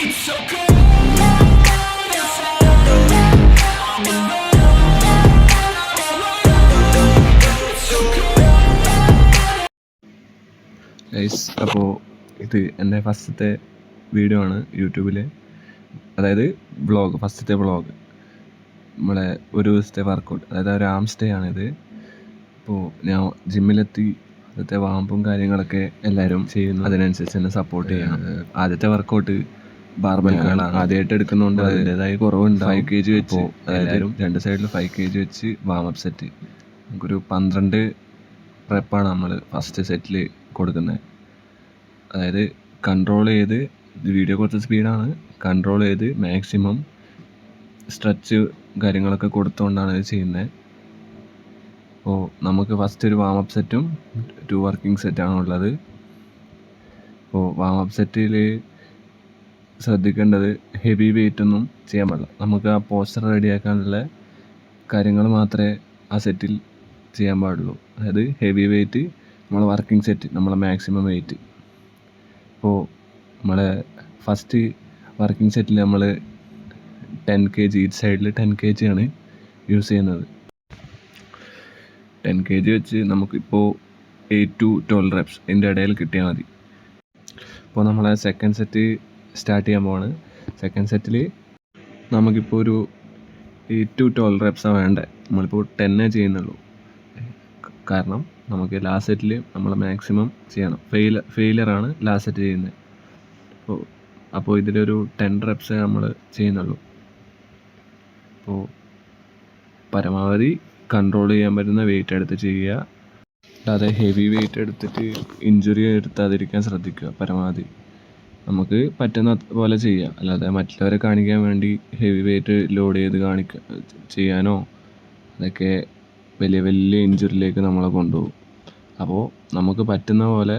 It's so cold inside. I'm alone. It's so cold. Guys, അപ്പോൾ ഇത് എൻ്റെ ഫസ്റ്റത്തെ വീഡിയോ ആണ് യൂട്യൂബിൽ. അതായത് വ്ളോഗ്, ഫസ്റ്റത്തെ വ്ളോഗ്, നമ്മളെ ഒരു ദിവസത്തെ വർക്കൗട്ട്, അതായത് ഒരു ആം സ്റ്റേ ആണിത്. അപ്പോൾ ഞാൻ ജിമ്മിലെത്തി ആദ്യത്തെ വാമ്പും കാര്യങ്ങളൊക്കെ എല്ലാവരും ചെയ്യുന്നു, അതിനനുസരിച്ച് തന്നെ സപ്പോർട്ട് ചെയ്യണം. ആദ്യത്തെ വർക്കൗട്ട് ബാർബൽ കേളാണ്. ആദ്യമായിട്ട് എടുക്കുന്നതുകൊണ്ട് അതിൻ്റെതായ കുറവുണ്ട്. 5 kg വെച്ച്, അതായത് 2 സൈഡിൽ 5 kg വെച്ച് വാമപ്പ് സെറ്റ്. നമുക്കൊരു 12 റെപ്പാണ് നമ്മൾ ഫസ്റ്റ് സെറ്റിൽ കൊടുക്കുന്നത്. അതായത് കൺട്രോൾ ചെയ്ത്, വീഡിയോ കുറച്ച് സ്പീഡാണ്, കൺട്രോൾ ചെയ്ത് മാക്സിമം സ്ട്രെച്ച് കാര്യങ്ങളൊക്കെ കൊടുത്തുകൊണ്ടാണ് ഇത് ചെയ്യുന്നത്. അപ്പോൾ നമുക്ക് ഫസ്റ്റ് ഒരു വാമപ്പ് സെറ്റും 2 വർക്കിംഗ് സെറ്റാണ് ഉള്ളത്. അപ്പോൾ വാമപ്പ് സെറ്റിൽ ശ്രദ്ധിക്കേണ്ടത് ഹെവി വെയിറ്റ് ഒന്നും ചെയ്യാൻ പാടില്ല. നമുക്ക് ആ പോസ്റ്റർ റെഡിയാക്കാനുള്ള കാര്യങ്ങൾ മാത്രമേ ആ സെറ്റിൽ ചെയ്യാൻ പാടുള്ളൂ. അതായത് ഹെവി വെയിറ്റ്, നമ്മളെ വർക്കിംഗ് സെറ്റ്, നമ്മളെ മാക്സിമം വെയിറ്റ്. അപ്പോൾ നമ്മളെ ഫസ്റ്റ് വർക്കിംഗ് സെറ്റിൽ നമ്മൾ 10 kg, ഈ സൈഡിൽ 10 kg ആണ് യൂസ് ചെയ്യുന്നത്. 10 kg വെച്ച് നമുക്കിപ്പോൾ 8 to 12 reps ഇതിൻ്റെ ഇടയിൽ കിട്ടിയാൽ മതി. ഇപ്പോൾ നമ്മളെ സെക്കൻഡ് സെറ്റ് സ്റ്റാർട്ട് ചെയ്യാൻ പോവാണ്. സെക്കൻഡ് സെറ്റിൽ നമുക്കിപ്പോൾ ഒരു 8 to 12 reps വേണ്ടത്. നമ്മളിപ്പോൾ 10 ചെയ്യുന്നുള്ളൂ. കാരണം നമുക്ക് ലാസ്റ്റ് സെറ്റിൽ നമ്മൾ മാക്സിമം ചെയ്യണം. ഫെയിലറാണ് ലാസ്റ്റ് സെറ്റ് ചെയ്യുന്നത്. അപ്പോൾ ഇതിലൊരു 10 reps നമ്മൾ ചെയ്യുന്നുള്ളൂ. അപ്പോൾ പരമാവധി കൺട്രോൾ ചെയ്യാൻ പറ്റുന്ന വെയിറ്റ് എടുത്ത് ചെയ്യുക. അല്ലാതെ ഹെവി വെയിറ്റ് എടുത്തിട്ട് ഇഞ്ചുറി എടുത്താതിരിക്കാൻ ശ്രദ്ധിക്കുക. പരമാവധി നമുക്ക് പറ്റുന്ന പോലെ ചെയ്യുക. അല്ലാതെ മറ്റുള്ളവരെ കാണിക്കാൻ വേണ്ടി ഹെവി വെയിറ്റ് ലോഡ് ചെയ്ത് ചെയ്യാനോ അതൊക്കെ വലിയ വലിയ ഇഞ്ചുറിയിലേക്ക് നമ്മളെ കൊണ്ടുപോകും. അപ്പോൾ നമുക്ക് പറ്റുന്ന പോലെ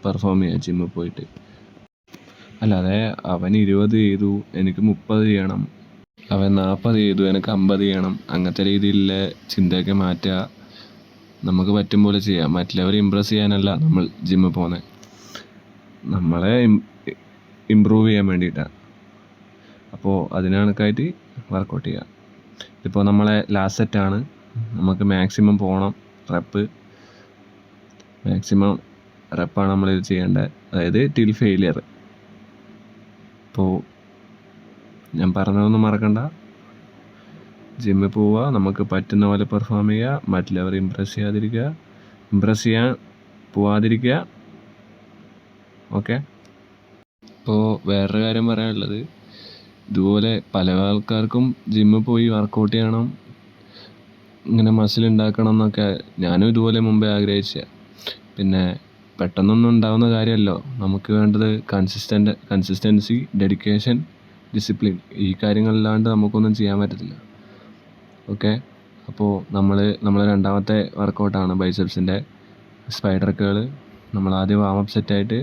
പെർഫോം ചെയ്യുക ജിമ്മിൽ പോയിട്ട്. അല്ലാതെ അവൻ 20 ചെയ്തു എനിക്ക് 30 ചെയ്യണം, അവൻ 40 ചെയ്തു എനിക്ക് 50 ചെയ്യണം, അങ്ങനത്തെ രീതിയിലുള്ള ചിന്തയൊക്കെ മാറ്റുക. നമുക്ക് പറ്റും പോലെ ചെയ്യാം. മറ്റുള്ളവരെ ഇമ്പ്രസ് ചെയ്യാനല്ല നമ്മൾ ജിമ്മിൽ പോകുന്നത്, നമ്മളെ ഇമ്പ്രൂവ് ചെയ്യാൻ വേണ്ടിയിട്ടാണ്. അപ്പോൾ അതിനകണക്കായിട്ട് വർക്കൗട്ട് ചെയ്യുക. ഇപ്പോൾ നമ്മളെ ലാസ്റ്റ് സെറ്റാണ്. നമുക്ക് മാക്സിമം പോകണം മാക്സിമം റെപ്പാണ് നമ്മളിത് ചെയ്യേണ്ടത്. അതായത് ടിൽ ഫെയിലിയർ. ഇപ്പോൾ ഞാൻ പറഞ്ഞതൊന്നും മറക്കണ്ട. ജിമ്മിൽ പോവുക, നമുക്ക് പറ്റുന്ന പോലെ പെർഫോം ചെയ്യുക, മറ്റുള്ളവർ ഇമ്പ്രസ് ചെയ്യാൻ പോവാതിരിക്കുക. ഓക്കെ. ഇപ്പോൾ വേറൊരു കാര്യം പറയാനുള്ളത്, ഇതുപോലെ പല ആൾക്കാർക്കും ജിമ്മിൽ പോയി വർക്കൗട്ട് ചെയ്യണം, ഇങ്ങനെ മസിൽ ഉണ്ടാക്കണം എന്നൊക്കെ ഞാനും ഇതുപോലെ മുമ്പേ ആഗ്രഹിച്ച. പിന്നെ പെട്ടെന്നൊന്നും ഉണ്ടാകുന്ന കാര്യമല്ലോ. നമുക്ക് വേണ്ടത് കൺസിസ്റ്റൻസി, ഡെഡിക്കേഷൻ, ഡിസിപ്ലിൻ. ഈ കാര്യങ്ങളില്ലാണ്ട് നമുക്കൊന്നും ചെയ്യാൻ പറ്റത്തില്ല. ഓക്കെ. അപ്പോൾ നമ്മളെ രണ്ടാമത്തെ വർക്കൗട്ടാണ് ബൈസെപ്സിൻ്റെ സ്പൈഡർ കേൾ. നമ്മൾ ആദ്യം വാമപ്പ് സെറ്റായിട്ട്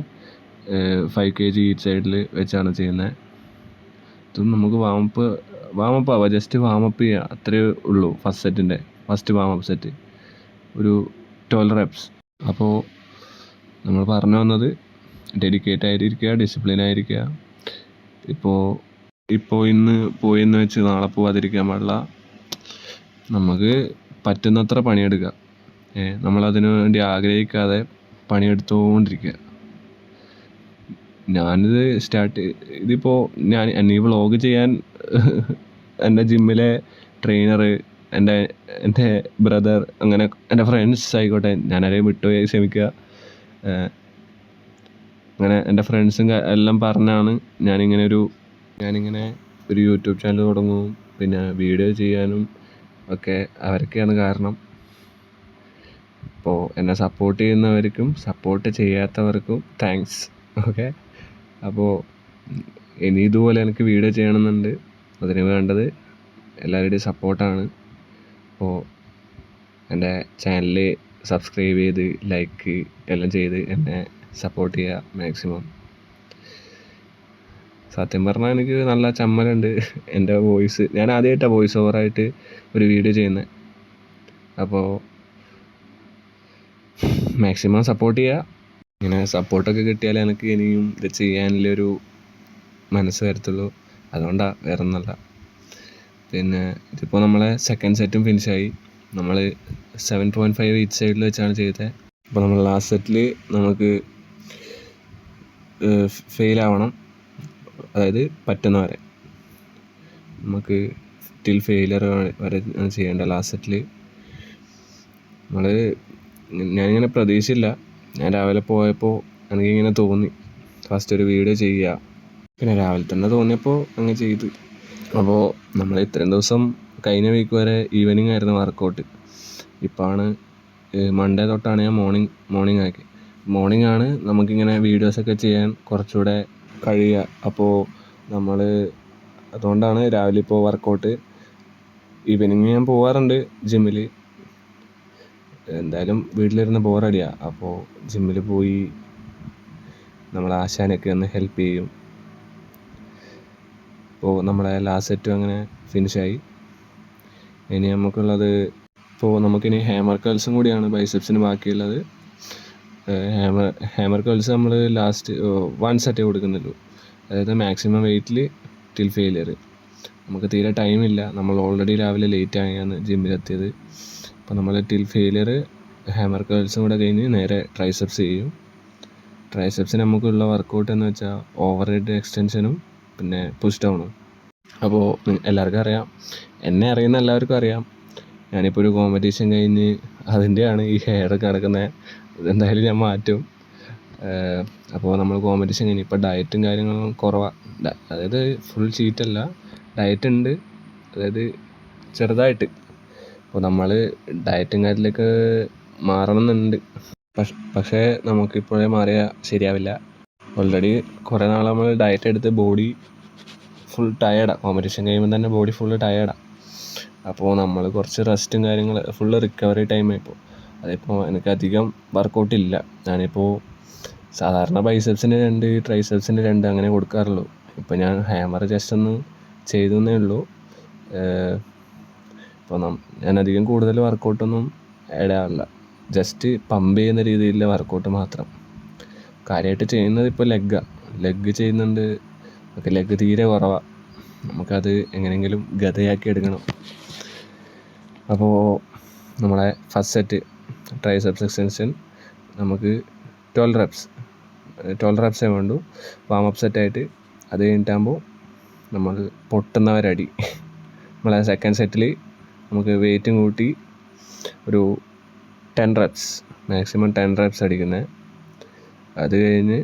5 kg ഈ സൈഡിൽ വെച്ചാണ് ചെയ്യുന്നത്. ഇതും നമുക്ക് വാമപ്പ് ആവാം, ജസ്റ്റ് വാമപ്പ് ചെയ്യുക, അത്രയേ ഉള്ളൂ. ഫസ്റ്റ് വാമപ്പ് സെറ്റ് ഒരു 12 reps. അപ്പോൾ നമ്മൾ പറഞ്ഞു വന്നത് ഡെഡിക്കേറ്റ് ആയിരിക്കുക, ഡിസിപ്ലിൻ ആയിരിക്കുക. ഇപ്പോൾ ഇന്ന് പോയെന്ന് വെച്ച് നാളെ പോവാതിരിക്കാൻ പാടില്ല. നമുക്ക് പറ്റുന്നത്ര പണിയെടുക്കുക. നമ്മളതിനു വേണ്ടി ആഗ്രഹിക്കാതെ പണിയെടുത്തുകൊണ്ടിരിക്കുക. ഇതിപ്പോൾ ഞാൻ ഈ വ്ളോഗ് ചെയ്യാൻ എൻ്റെ ജിമ്മിലെ ട്രെയിനർ, എൻ്റെ ബ്രദർ, അങ്ങനെ എൻ്റെ ഫ്രണ്ട്സ് ആയിക്കോട്ടെ, ഞാനാരെയും വിട്ടുപോയി ക്ഷമിക്കുക. അങ്ങനെ എൻ്റെ ഫ്രണ്ട്സും എല്ലാം പറഞ്ഞാണ് ഞാനിങ്ങനെ ഒരു യൂട്യൂബ് ചാനൽ തുടങ്ങും, പിന്നെ വീഡിയോ ചെയ്യാനും ഒക്കെ അവരൊക്കെയാണ് കാരണം. അപ്പോൾ എന്നെ സപ്പോർട്ട് ചെയ്യുന്നവർക്കും സപ്പോർട്ട് ചെയ്യാത്തവർക്കും താങ്ക്സ്. ഓക്കെ. അപ്പോൾ ഇനി ഇതുപോലെ എനിക്ക് വീഡിയോ ചെയ്യണമെന്നുണ്ട്. അതിന് വേണ്ടത് എല്ലാവരുടെയും സപ്പോർട്ടാണ്. അപ്പോൾ എൻ്റെ ചാനൽ സബ്സ്ക്രൈബ് ചെയ്ത് ലൈക്ക് എല്ലാം ചെയ്ത് എന്നെ സപ്പോർട്ട് ചെയ്യുക മാക്സിമം. സത്യം പറഞ്ഞാൽ എനിക്ക് നല്ല ചമ്മലുണ്ട് എൻ്റെ വോയിസ്. ഞാൻ ആദ്യമായിട്ടാണ് വോയിസ് ഓവറായിട്ട് ഒരു വീഡിയോ ചെയ്യുന്നത്. അപ്പോൾ മാക്സിമം സപ്പോർട്ട് ചെയ്യുക. ഇങ്ങനെ സപ്പോർട്ടൊക്കെ കിട്ടിയാൽ എനിക്ക് ഇനിയും ഇത് ചെയ്യാനുള്ളൊരു മനസ്സ് വരത്തുള്ളൂ. അതുകൊണ്ടാണ്, വേറെ ഒന്നല്ല. പിന്നെ ഇതിപ്പോൾ നമ്മളെ സെക്കൻഡ് സെറ്റും ഫിനിഷായി. നമ്മൾ 7.5 ഈച്ച് സൈഡിൽ വെച്ചാണ് ചെയ്തത്. അപ്പോൾ നമ്മൾ ലാസ്റ്റ് സെറ്റിൽ നമുക്ക് ഫെയിലാവണം, അതായത് പറ്റുന്നവരെ നമുക്ക് ടിൽ ഫെയിലിയർ വരെ ആണ് ചെയ്യേണ്ടത്. ലാസ്റ്റ് സെറ്റിൽ ഞാനിങ്ങനെ പ്രതീക്ഷയില്ല. ഞാൻ രാവിലെ പോയപ്പോൾ എനിക്കിങ്ങനെ തോന്നി ഫസ്റ്റ് ഒരു വീഡിയോ ചെയ്യുക. പിന്നെ രാവിലെ തന്നെ തോന്നിയപ്പോൾ അങ്ങനെ ചെയ്തു. അപ്പോൾ നമ്മൾ ഇത്രയും ദിവസം കഴിഞ്ഞ വീക്ക് വരെ ഈവനിങ് ആയിരുന്നു വർക്കൗട്ട്. ഇപ്പോഴാണ് മൺഡേ തൊട്ടാണ് ഞാൻ മോർണിംഗ് ആക്കി. മോർണിംഗ് ആണ് നമുക്കിങ്ങനെ വീഡിയോസൊക്കെ ചെയ്യാൻ കുറച്ചുകൂടെ കഴിയുക. അപ്പോൾ നമ്മൾ അതുകൊണ്ടാണ് രാവിലെ ഇപ്പോൾ വർക്കൗട്ട്. ഈവനിങ് ഞാൻ പോകാറുണ്ട് ജിമ്മിൽ. എന്തായാലും വീട്ടിലിരുന്ന് ബോറടിയാണ്. അപ്പോൾ ജിമ്മിൽ പോയി നമ്മൾ ആശാനൊക്കെ ഒന്ന് ഹെൽപ്പ് ചെയ്യും. അപ്പോൾ നമ്മളെ ലാസ്റ്റ് സെറ്റും അങ്ങനെ ഫിനിഷായി. ഇനി നമുക്കിനി ഹാമർ കേൾസും കൂടിയാണ് ബൈസെപ്സിന് ബാക്കിയുള്ളത്. ഹാമർ കേൾസ് നമ്മൾ ലാസ്റ്റ് 1 സെറ്റേ കൊടുക്കുന്നുള്ളൂ, അതായത് മാക്സിമം വെയിറ്റിൽ ടിൽ ഫെയിലിയർ. നമുക്ക് തീരെ ടൈമില്ല, നമ്മൾ ഓൾറെഡി രാവിലെ ലേറ്റ് ആയാണ് ജിമ്മിലെത്തിയത്. അപ്പോൾ നമ്മൾ ടിൽ ഫെയിലിയർ ഹാമർ കേൾസും കൂടെ കഴിഞ്ഞ് നേരെ ട്രൈസെപ്സ് ചെയ്യും. ട്രൈസെപ്സിന് നമുക്കുള്ള വർക്കൗട്ട് എന്ന് വെച്ചാൽ ഓവർ ഹെഡ് എക്സ്റ്റൻഷനും പിന്നെ പുഷ് ഡൗണും. അപ്പോൾ എല്ലാവർക്കും അറിയാം, എന്നെ അറിയുന്ന എല്ലാവർക്കും അറിയാം, ഞാനിപ്പോൾ ഒരു കോമ്പറ്റീഷൻ കഴിഞ്ഞ് അതിൻ്റെയാണ് ഈ ഹെയർ കിടക്കുന്നത്. ഇതെന്തായാലും ഞാൻ മാറ്റും. അപ്പോൾ നമ്മൾ കോമ്പറ്റീഷൻ കഴിഞ്ഞ് ഇപ്പോൾ ഡയറ്റും കാര്യങ്ങളും കുറവാണ്. അതായത് ഫുൾ ചീറ്റല്ല, ഡയറ്റ് ഉണ്ട്, അതായത് ചെറുതായിട്ട്. അപ്പോൾ നമ്മൾ ഡയറ്റും കാര്യത്തിലേക്ക് മാറണമെന്നുണ്ട്. പക്ഷേ നമുക്കിപ്പോഴേ മാറിയാൽ ശരിയാവില്ല. ഓൾറെഡി കുറേ നാൾ നമ്മൾ ഡയറ്റ് എടുത്ത് ബോഡി ഫുൾ ടയേർഡാണ്. കോമ്പറ്റീഷൻ കഴിയുമ്പോൾ തന്നെ ബോഡി ഫുള്ള് ടയേർഡാണ്. അപ്പോൾ നമ്മൾ കുറച്ച് റെസ്റ്റും കാര്യങ്ങൾ ഫുള്ള് റിക്കവറി ടൈമായിപ്പോൾ. അതിപ്പോൾ എനിക്കധികം വർക്കൗട്ടില്ല. ഞാനിപ്പോൾ സാധാരണ ബൈസെപ്സിന് 2, ട്രൈസെപ്സിന് 2 അങ്ങനെ കൊടുക്കാറുള്ളൂ. ഇപ്പോൾ ഞാൻ ഹാമർ ജസ്റ്റ് ഒന്ന് ചെയ്തേ ഉള്ളൂ. ഇപ്പോൾ ഞാനധികം കൂടുതൽ വർക്കൗട്ടൊന്നും ഇടാറില്ല, ജസ്റ്റ് പമ്പ് ചെയ്യുന്ന രീതിയിലുള്ള വർക്കൗട്ട് മാത്രം. കാര്യമായിട്ട് ചെയ്യുന്നത് ഇപ്പോൾ ലെഗ് ചെയ്യുന്നുണ്ട്. ഒക്കെ ലെഗ് തീരെ കുറവാണ്. നമുക്കത് എങ്ങനെയെങ്കിലും ഗതയാക്കി എടുക്കണം. അപ്പോൾ നമ്മളെ ഫസ്റ്റ് സെറ്റ് ട്രൈസെപ്സ് എക്സ്റ്റൻഷൻ നമുക്ക് 12 റെപ്സേ വേണ്ടൂ വാമപ്പ് സെറ്റായിട്ട്. അത് കഴിഞ്ഞിട്ടാകുമ്പോൾ നമ്മൾ പൊട്ടുന്നവരടി. നമ്മളെ സെക്കൻഡ് സെറ്റിൽ നമുക്ക് വെയിറ്റും കൂട്ടി ഒരു 10 റെപ്സ്, മാക്സിമം 10 റെപ്സ് അടിക്കുന്നത്. അത് കഴിഞ്ഞ്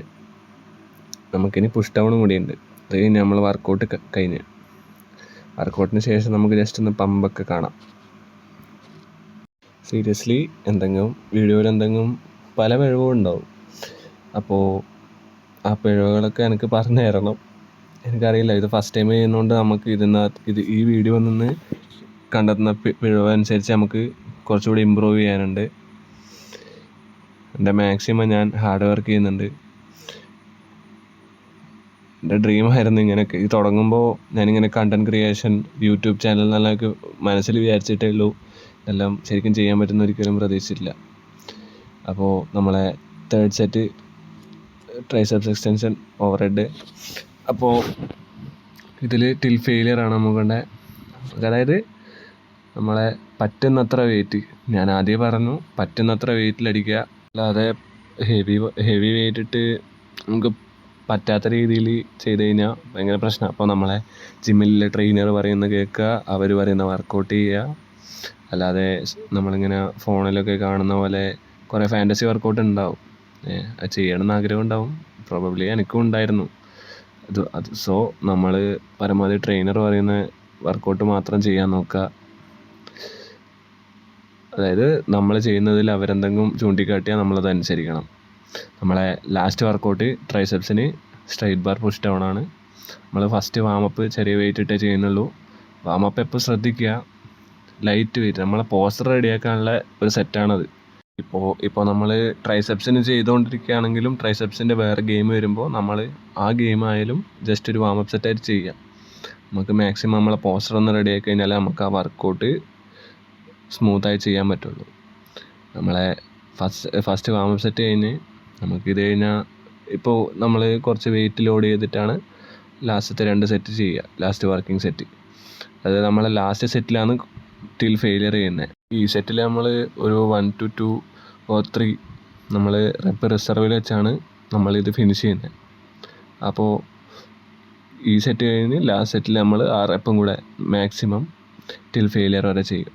നമുക്കിനി പുഷ് ഡൗണും കൂടിയുണ്ട്. അത് കഴിഞ്ഞ് നമ്മൾ വർക്കൗട്ട് കഴിഞ്ഞ് വർക്കൗട്ടിന് ശേഷം നമുക്ക് ജസ്റ്റ് ഒന്ന് പമ്പൊക്കെ കാണാം. സീരിയസ്ലി വീഡിയോയിൽ എന്തെങ്കിലും പല പിഴവും ഉണ്ടാവും. അപ്പോൾ ആ പിഴവുകളൊക്കെ എനിക്ക് പറഞ്ഞു തരണം. എനിക്കറിയില്ല, ഇത് ഫസ്റ്റ് ടൈം ചെയ്യുന്നതുകൊണ്ട് നമുക്ക് ഈ വീഡിയോ നിന്ന് കണ്ടെത്തുന്ന പിഴവ് അനുസരിച്ച് നമുക്ക് കുറച്ചുകൂടി ഇമ്പ്രൂവ് ചെയ്യാനുണ്ട്. എൻ്റെ മാക്സിമം ഞാൻ ഹാർഡ് വർക്ക് ചെയ്യുന്നുണ്ട്. എൻ്റെ ഡ്രീമായിരുന്നു ഇങ്ങനെയൊക്കെ. ഇത് തുടങ്ങുമ്പോൾ ഞാനിങ്ങനെ കണ്ടൻറ് ക്രിയേഷൻ യൂട്യൂബ് ചാനൽ എന്നുള്ളതൊക്കെ മനസ്സിൽ വിചാരിച്ചിട്ടേ ഉള്ളൂ. എല്ലാം ശരിക്കും ചെയ്യാൻ പറ്റുന്ന ഒരിക്കലും പ്രതീക്ഷിച്ചില്ല. അപ്പോൾ നമ്മളെ third set triceps extension over head. അപ്പോൾ ഇതിൽ ടിൽ ഫെയിലിയർ ആണ് നമുക്കുണ്ട്. അതായത് നമ്മളെ പറ്റുന്നത്ര വെയിറ്റ്, ഞാൻ ആദ്യം പറഞ്ഞു പറ്റുന്നത്ര വെയിറ്റിലടിക്കുക, അല്ലാതെ ഹെവി വെയിറ്റ് ഇട്ട് നമുക്ക് പറ്റാത്ത രീതിയിൽ ചെയ്ത് കഴിഞ്ഞാൽ ഭയങ്കര പ്രശ്നമാണ്. അപ്പോൾ നമ്മളെ ജിമ്മിലെ ട്രെയിനർ പറയുന്നത് കേൾക്കുക, അവർ പറയുന്ന വർക്കൗട്ട് ചെയ്യുക. അല്ലാതെ നമ്മളിങ്ങനെ ഫോണിലൊക്കെ കാണുന്ന പോലെ കുറേ ഫാൻറ്റസി വർക്കൗട്ട് ഉണ്ടാവും, അത് ചെയ്യണമെന്ന് ആഗ്രഹം ഉണ്ടാവും. പ്രോബബ്ലി എനിക്കും ഉണ്ടായിരുന്നു. സോ നമ്മൾ പരമാവധി ട്രെയിനർ പറയുന്ന വർക്കൗട്ട് മാത്രം ചെയ്യാൻ നോക്കുക. അതായത് നമ്മൾ ചെയ്യുന്നതിൽ അവരെന്തെങ്കിലും ചൂണ്ടിക്കാട്ടിയാൽ നമ്മളത് അനുസരിക്കണം. നമ്മളെ ലാസ്റ്റ് വർക്കൗട്ട് ട്രൈസെപ്സിന് സ്ട്രൈറ്റ് ബാർ പുഷ് ഡൗൺ ആണ്. നമ്മൾ ഫസ്റ്റ് വാമപ്പ് ചെറിയ വെയിറ്റ് ഇട്ടേ ചെയ്യുന്നുള്ളൂ. വാമപ്പ് എപ്പോൾ ശ്രദ്ധിക്കുക, ലൈറ്റ് വെയിറ്റ്. നമ്മളെ പോസ്റ്റർ റെഡിയാക്കാനുള്ള ഒരു സെറ്റാണത്. ഇപ്പോൾ നമ്മൾ ട്രൈസെപ്സിന് ചെയ്തുകൊണ്ടിരിക്കുകയാണെങ്കിലും ട്രൈസെപ്സിൻ്റെ വേറെ ഗെയിം വരുമ്പോൾ നമ്മൾ ആ ഗെയിം ആയാലും ജസ്റ്റ് ഒരു വാമപ്പ് സെറ്റായിട്ട് ചെയ്യുക. നമുക്ക് മാക്സിമം നമ്മളെ പോസ്റ്റർ ഒന്ന് റെഡിയാക്കി കഴിഞ്ഞാൽ നമുക്ക് ആ വർക്കൗട്ട് സ്മൂത്തായി ചെയ്യാൻ പറ്റുള്ളൂ. നമ്മളെ ഫസ്റ്റ് വാമപ്പ് സെറ്റ് കഴിഞ്ഞ് നമുക്കിത് കഴിഞ്ഞാൽ ഇപ്പോൾ നമ്മൾ കുറച്ച് വെയിറ്റ് ലോഡ് ചെയ്തിട്ടാണ് ലാസ്റ്റത്തെ 2 സെറ്റ് ചെയ്യുക, ലാസ്റ്റ് വർക്കിംഗ് സെറ്റ്. അത് നമ്മളെ ലാസ്റ്റ് സെറ്റിലാണ് ടിൽ ഫെയിലിയർ ചെയ്യുന്നത്. ഈ സെറ്റിൽ നമ്മൾ ഒരു 1 to 2 or 3 നമ്മൾ റെപ്പ് റിസർവിൽ വെച്ചാണ് നമ്മളിത് ഫിനിഷ് ചെയ്യുന്നത്. അപ്പോൾ ഈ സെറ്റ് കഴിഞ്ഞ് ലാസ്റ്റ് സെറ്റിൽ നമ്മൾ ആ റെപ്പും കൂടെ മാക്സിമം ടിൽ ഫെയിലിയർ വരെ ചെയ്യും.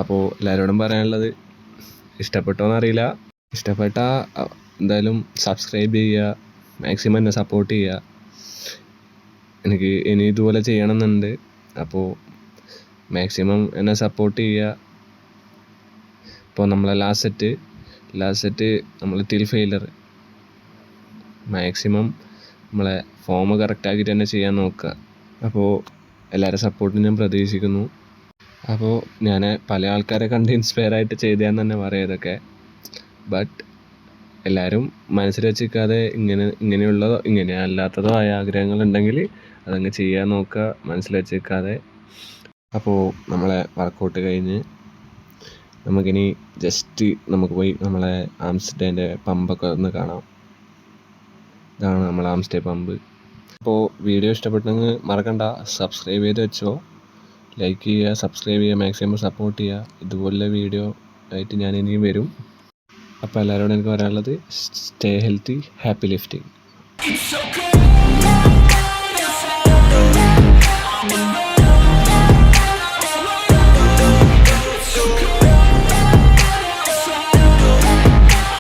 അപ്പോൾ എല്ലാവരോടും പറയാനുള്ളത്, ഇഷ്ടപ്പെട്ടോന്നറിയില്ല, ഇഷ്ടപ്പെട്ടാൽ എന്തായാലും സബ്സ്ക്രൈബ് ചെയ്യുക, മാക്സിമം എന്നെ സപ്പോർട്ട് ചെയ്യുക. എനിക്ക് ഇനി ഇതുപോലെ ചെയ്യണമെന്നുണ്ട്. അപ്പോൾ മാക്സിമം എന്നെ സപ്പോർട്ട് ചെയ്യുക. ഇപ്പോൾ നമ്മളെ ലാസ്റ്റ് സെറ്റ് നമ്മൾ ടിൽ ഫെയിലർ മാക്സിമം നമ്മളെ ഫോം കറക്റ്റാക്കിയിട്ട് തന്നെ ചെയ്യാൻ നോക്കുക. അപ്പോൾ എല്ലാവരും സപ്പോർട്ടും ഞാൻ പ്രതീക്ഷിക്കുന്നു. അപ്പോൾ ഞാൻ പല ആൾക്കാരെ കണ്ട് ഇൻസ്പയർ ആയിട്ട് ചെയ്തതെന്ന് തന്നെ പറയാം ഇതൊക്കെ. ബട്ട് എല്ലാവരും മനസ്സിൽ വെച്ചിരിക്കാതെ ഇങ്ങനെയുള്ളതോ ഇങ്ങനെ അല്ലാത്തതോ ആയ ആഗ്രഹങ്ങളുണ്ടെങ്കിൽ അതങ്ങ് ചെയ്യാൻ നോക്കുക, മനസ്സിൽ വെച്ചിരിക്കാതെ. അപ്പോൾ നമ്മളെ വർക്കൗട്ട് കഴിഞ്ഞ് നമുക്കിനി ജസ്റ്റ് നമുക്ക് പോയി നമ്മളെ ആംസ്റ്റേൻ്റെ പമ്പൊക്കെ ഒന്ന് കാണാം. ഇതാണ് നമ്മളെ ആംസ്റ്റേ പമ്പ്. അപ്പോൾ വീഡിയോ ഇഷ്ടപ്പെട്ടെങ്കിൽ മറക്കണ്ട, സബ്സ്ക്രൈബ് ചെയ്ത് വെച്ചോ, ലൈക്ക് ചെയ്യുക, സബ്സ്ക്രൈബ് ചെയ്യുക, മാക്സിമം സപ്പോർട്ട് ചെയ്യുക. ഇതുപോലുള്ള വീഡിയോ ആയിട്ട് ഞാൻ ഇനിയും വരും. അപ്പോൾ എല്ലാവരോടും എനിക്ക് പറയാനുള്ളത്, stay healthy, happy lifting. It's so good.